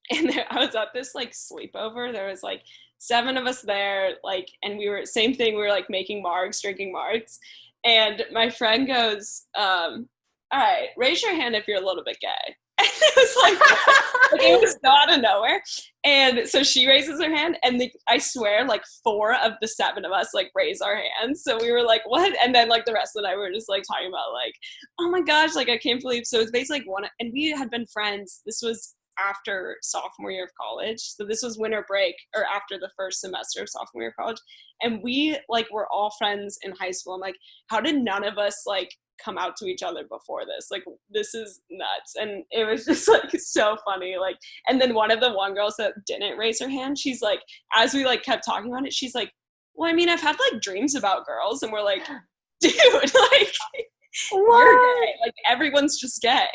and I was at this like sleepover. There was like 7 of us there, like, and we were same thing. We were like making margs, drinking margs, and my friend goes, "All right, raise your hand if you're a little bit gay." And it was like it was out of nowhere. And so she raises her hand, and I swear, like 4 of the 7 of us like raise our hands. So we were like, "What?" And then like the rest of the night, we were just like talking about like, "Oh my gosh, like I can't believe." So it's basically like and we had been friends. This was after sophomore year of college. So this was winter break or after the first semester of sophomore year of college. And we like were all friends in high school. I'm like, how did none of us like come out to each other before this? Like, this is nuts. And it was just like so funny. Like, and then one girls that didn't raise her hand, she's like, as we like kept talking about it, she's like, well, I mean, I've had like dreams about girls. And we're like, dude, like, you're gay. Like everyone's just gay.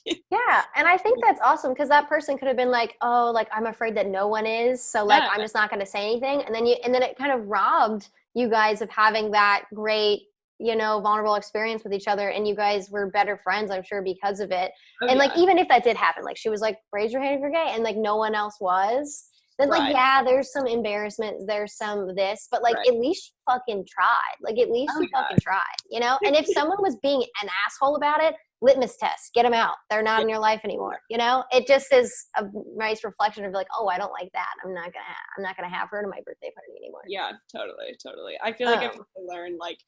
Yeah, and I think that's awesome because that person could have been like, oh, like I'm afraid that no one is, so like I'm just not going to say anything, and then it kind of robbed you guys of having that great, you know, vulnerable experience with each other, and you guys were better friends, I'm sure, because of it. And like even if that did happen, like she was like, raise your hand if you're gay, and like no one else was. Then like, yeah, there's some embarrassment, there's some this, but like at least you fucking tried. Like at least you fucking tried, you know? And if someone was being an asshole about it, litmus test, get them out. They're not in your life anymore, you know? It just is a nice reflection of like, oh, I don't like that. I'm not gonna have her to my birthday party anymore. Yeah, totally. I feel like I've learned like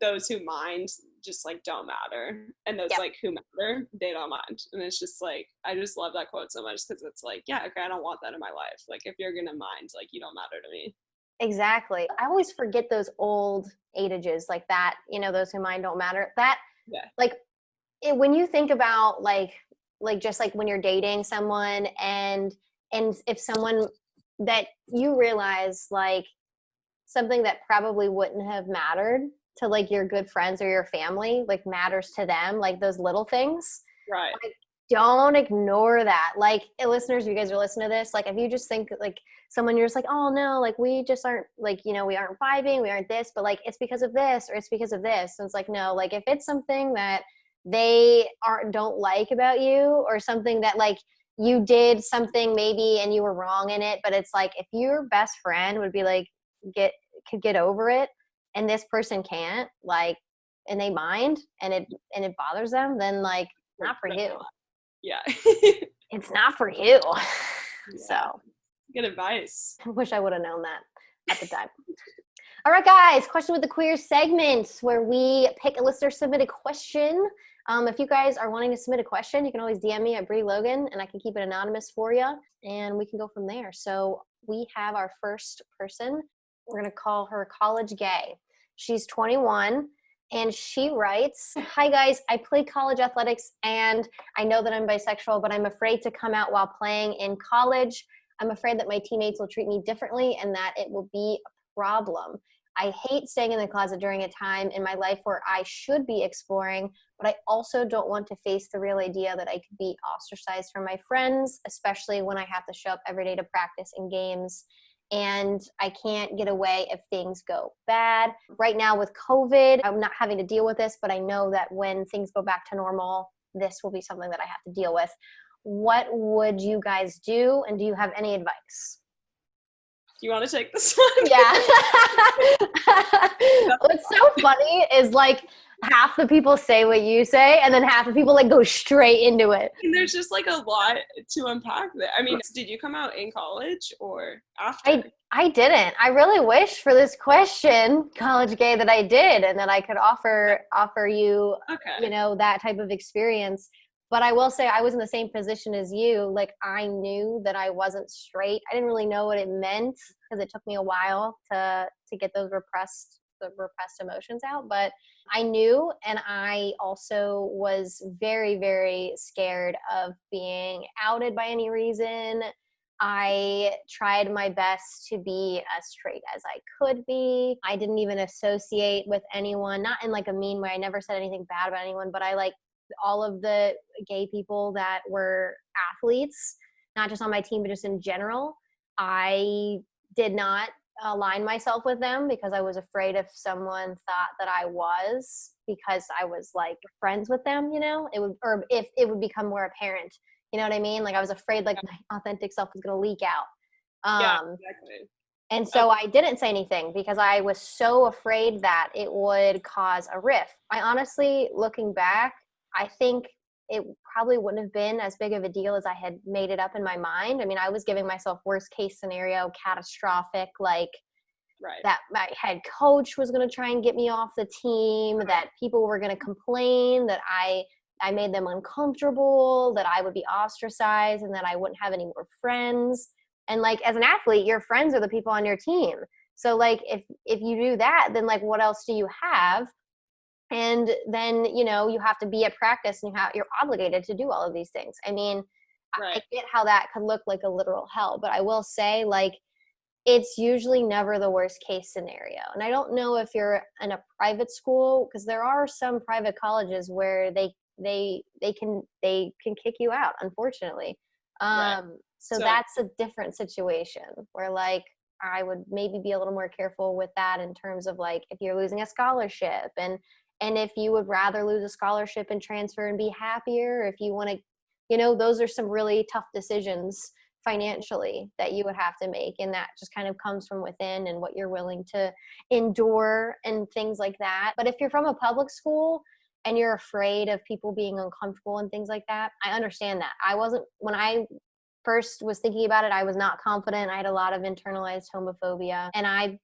those who mind just like don't matter, and those like who matter, they don't mind. And it's just like I just love that quote so much because it's like, yeah, okay, I don't want that in my life. Like if you're gonna mind, like you don't matter to me. Exactly. I always forget those old adages like that, you know, those who mind don't matter. That like when you think about like just like when you're dating someone and if someone that you realize like something that probably wouldn't have mattered to like your good friends or your family, like matters to them, like those little things. Right. Like, don't ignore that. Like listeners, if you guys are listening to this, like if you just think like someone, you're just like, oh no, like we just aren't like, you know, we aren't vibing, we aren't this, but like it's because of this or it's because of this. And it's like, no, like if it's something that they don't like about you or something that like you did something maybe and you were wrong in it, but it's like if your best friend would be like could get over it and this person can't, like, and they mind and it bothers them, then like not for you. Yeah. It's not for you. So good advice. I wish I would have known that. at the time. All right, guys, question with the queer segment where we pick a listener submitted question. If you guys are wanting to submit a question, you can always DM me at Brie Logan and I can keep it anonymous for you and we can go from there. So we have our first person. We're going to call her College Gay. She's 21 and she writes, "Hi guys, I play college athletics and I know that I'm bisexual, but I'm afraid to come out while playing in college. I'm afraid that my teammates will treat me differently and that it will be a problem. I hate staying in the closet during a time in my life where I should be exploring, but I also don't want to face the real idea that I could be ostracized from my friends, especially when I have to show up every day to practice and games. And I can't get away if things go bad. Right now with COVID, I'm not having to deal with this, but I know that when things go back to normal, this will be something that I have to deal with. What would you guys do? And do you have any advice?" You want to take this one? Yeah. What's so funny is like half the people say what you say and then half the people like go straight into it. And there's just like a lot to unpack there. I mean, did you come out in college or after? I didn't. I really wish for this question, College Gay, that I did and that I could offer you, you know, that type of experience. But I will say I was in the same position as you. Like I knew that I wasn't straight. I didn't really know what it meant because it took me a while to get those repressed emotions out. But I knew, and I also was very, very scared of being outed by any reason. I tried my best to be as straight as I could be. I didn't even associate with anyone, not in like a mean way. I never said anything bad about anyone, but I like all of the gay people that were athletes, not just on my team, but just in general. I did not align myself with them because I was afraid if someone thought that I was, because I was like friends with them, you know, it would, or if it would become more apparent, you know what I mean? Like I was afraid like my authentic self was going to leak out. Yeah, exactly. And so I didn't say anything because I was so afraid that it would cause a rift. I honestly, looking back, I think it probably wouldn't have been as big of a deal as I had made it up in my mind. I mean, I was giving myself worst case scenario, catastrophic, like that my head coach was going to try and get me off the team, that people were going to complain, that I made them uncomfortable, that I would be ostracized and that I wouldn't have any more friends. And like, as an athlete, your friends are the people on your team. So like, if you do that, then like, what else do you have? And then, you know, you have to be at practice and you're obligated to do all of these things. I mean, I get how that could look like a literal hell, but I will say like, it's usually never the worst case scenario. And I don't know if you're in a private school, because there are some private colleges where they can kick you out, unfortunately. So that's a different situation where like, I would maybe be a little more careful with that in terms of like, if you're losing a scholarship and if you would rather lose a scholarship and transfer and be happier, if you want to, you know, those are some really tough decisions financially that you would have to make. And that just kind of comes from within and what you're willing to endure and things like that. But if you're from a public school and you're afraid of people being uncomfortable and things like that, I understand that. When I first was thinking about it, I was not confident. I had a lot of internalized homophobia. And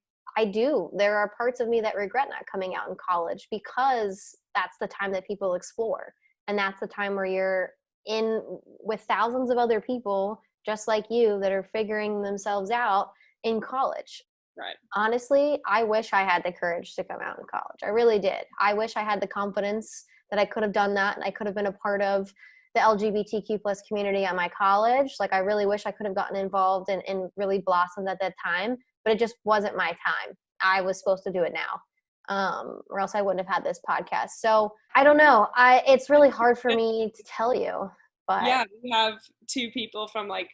there are parts of me that regret not coming out in college because that's the time that people explore. And that's the time where you're in with thousands of other people just like you that are figuring themselves out in college. Right. Honestly, I wish I had the courage to come out in college. I really did. I wish I had the confidence that I could have done that and I could have been a part of the LGBTQ plus community at my college. Like, I really wish I could have gotten involved and really blossomed at that time, but it just wasn't my time. I was supposed to do it now, or else I wouldn't have had this podcast. So I don't know. It's really hard for me to tell you, but yeah, we have two people from like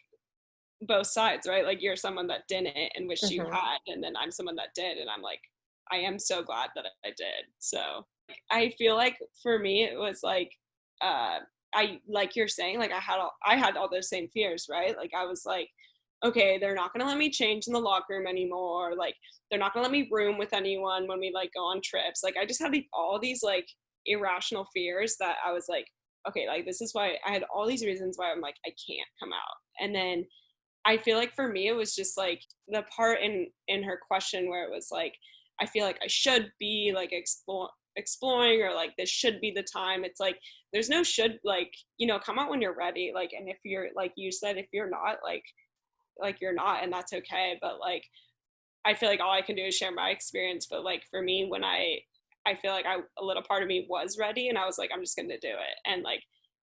both sides, right? Like you're someone that didn't and wish you had, and then I'm someone that did, and I'm like, I am so glad that I did. So I feel like for me it was like like you're saying, like I had all those same fears, right? Like I was like, okay, they're not gonna let me change in the locker room anymore, like they're not gonna let me room with anyone when we like go on trips. Like I just had all these like irrational fears that I was like, okay, like this is why I had all these reasons why I'm like, I can't come out. And then I feel like for me, it was just like the part in her question where it was like, I feel like I should be like exploring, or like this should be the time. It's like there's no should, like, you know, come out when you're ready. Like, and if you're, like you said, if you're not, like you're not, and that's okay. But like I feel like all I can do is share my experience. But like for me, when I feel like a little part of me was ready, and I was like, I'm just gonna do it, and like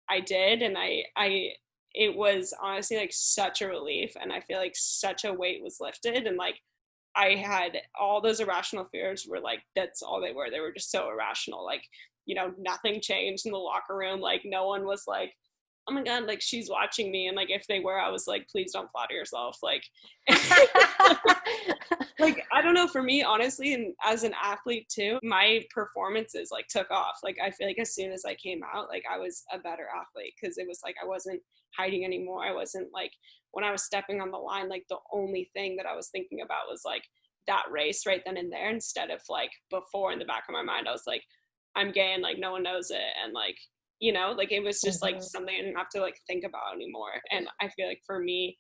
I did, and I it was honestly like such a relief, and I feel like such a weight was lifted, and like I had all those irrational fears were like, that's all they were. They were just so irrational. Like, you know, nothing changed in the locker room. Like no one was like, oh my God, like she's watching me. And like if they were, I was like, please don't flatter yourself. Like like I don't know, for me honestly, and as an athlete too, my performances like took off. Like I feel like as soon as I came out, like I was a better athlete, because it was like I wasn't hiding anymore. I wasn't like, when I was stepping on the line, like the only thing that I was thinking about was like that race right then and there, instead of like before, in the back of my mind I was like, I'm gay and like no one knows it, and like, you know, like it was just like something I didn't have to like think about anymore. And I feel like for me,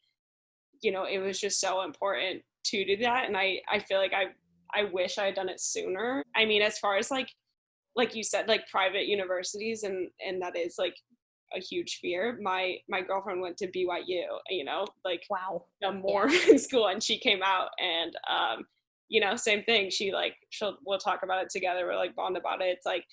you know, it was just so important to do that. And I feel like I wish I had done it sooner. I mean, as far as like you said, like private universities, and that is like a huge fear. My girlfriend went to BYU, you know, like Wow. a Mormon school, and she came out, and you know, same thing. We'll talk about it together. We're like bond about it. It's like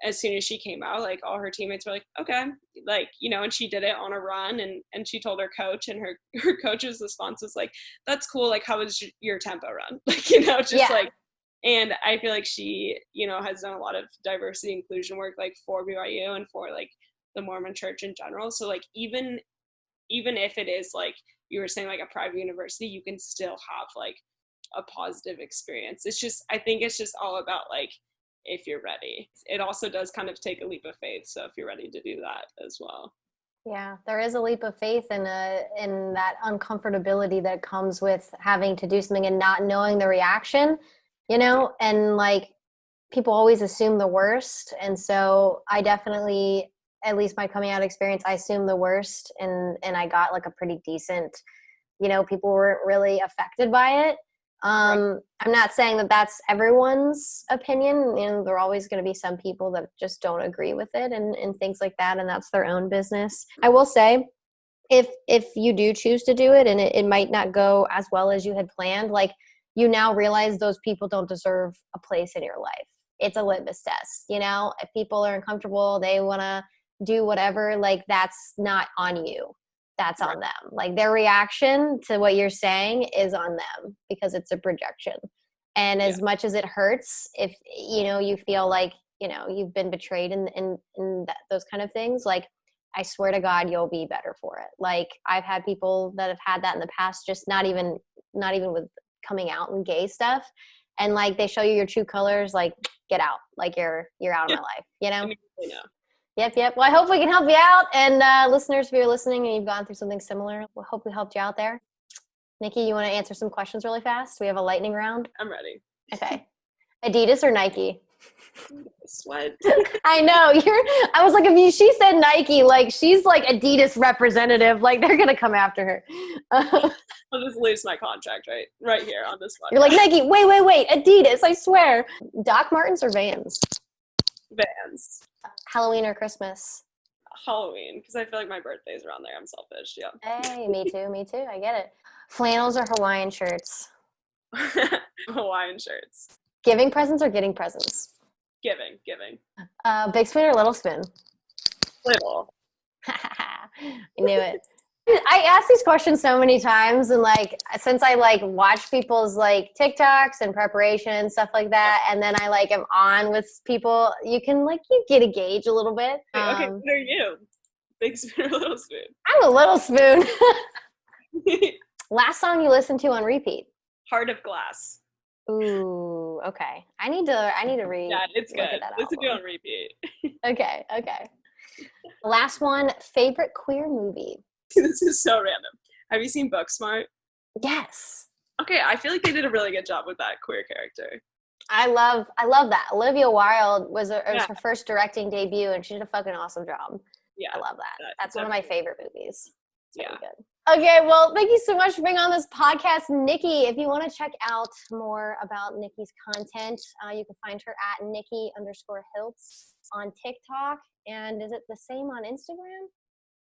as soon as she came out, like all her teammates were like, okay, like, you know, and she did it on a run, and she told her coach, and her coach's response was like, that's cool. Like, how was your tempo run? Like, you know, just like, and I feel like she, you know, has done a lot of diversity inclusion work, like for BYU and for like the Mormon church in general. So like even if it is like you were saying, like a private university, you can still have like a positive experience. It's just, I think it's just all about like, if you're ready. It also does kind of take a leap of faith. So if you're ready to do that as well. Yeah, there is a leap of faith in that uncomfortability that comes with having to do something and not knowing the reaction, you know, and like people always assume the worst. And so I definitely, at least my coming out experience, I assumed the worst, and I got like a pretty decent, you know, people weren't really affected by it. Right. I'm not saying that that's everyone's opinion. You know, there are always going to be some people that just don't agree with it, and things like that, and that's their own business. I will say, if you do choose to do it and it might not go as well as you had planned, like you now realize those people don't deserve a place in your life. It's a litmus test, you know. If people are uncomfortable, they want to do whatever, like that's not on you, that's on them. Like their reaction to what you're saying is on them, because it's a projection. And as much as it hurts, if you know, you feel like, you know, you've been betrayed in those kind of things, like I swear to God, you'll be better for it. Like I've had people that have had that in the past, just not even with coming out and gay stuff. And like they show you your true colors, like get out, like you're out of my life, you know? Yep. Well, I hope we can help you out. And listeners, if you're listening and you've gone through something similar, we hope we helped you out there. Nikki, you want to answer some questions really fast? We have a lightning round. I'm ready. Okay. Adidas or Nike? What? I know. I was like, she said Nike, like she's like Adidas representative, like they're gonna come after her. I'll just lose my contract right here on this one. You're like, Nike, wait, Adidas, I swear. Doc Martens or Vans? Vans. Halloween or Christmas? Halloween, because I feel like my birthday's around there. I'm selfish. Yeah. Hey, me too. I get it. Flannels or Hawaiian shirts? Hawaiian shirts. Giving presents or getting presents? Giving. Big spoon or little spoon? Little. I knew it. I ask these questions so many times, and like since I like watch people's like TikToks and preparation and stuff like that, and then I like am on with people, you get a gauge a little bit. Okay, what are you? Big spoon or little spoon? I'm a little spoon. Last song you listened to on repeat? Heart of Glass. Ooh, okay. I need to read. Yeah, it's good. Listen to it on repeat. Okay. Last one, favorite queer movie? This is so random. Have you seen Booksmart? Yes. Okay, I feel like they did a really good job with that queer character. I love that. Olivia Wilde was her first directing debut, and she did a fucking awesome job. Yeah, I love that. That's one of my favorite movies. It's really good. Okay, well, thank you so much for being on this podcast, Nikki. If you want to check out more about Nikki's content, you can find her at Nikki_Hiltz on TikTok. And is it the same on Instagram?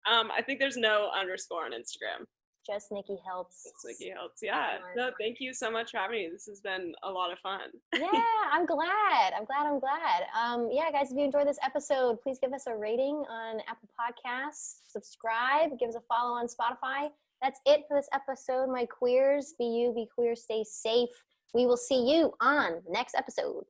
I think there's no underscore on Instagram. Just Nikki Hiltz. Just Nikki Hiltz. Yeah. No, thank you so much for having me. This has been a lot of fun. Yeah, I'm glad. Yeah, guys, if you enjoyed this episode, please give us a rating on Apple Podcasts, subscribe, give us a follow on Spotify. That's it for this episode, my queers. Be you, be queer, stay safe. We will see you on the next episode.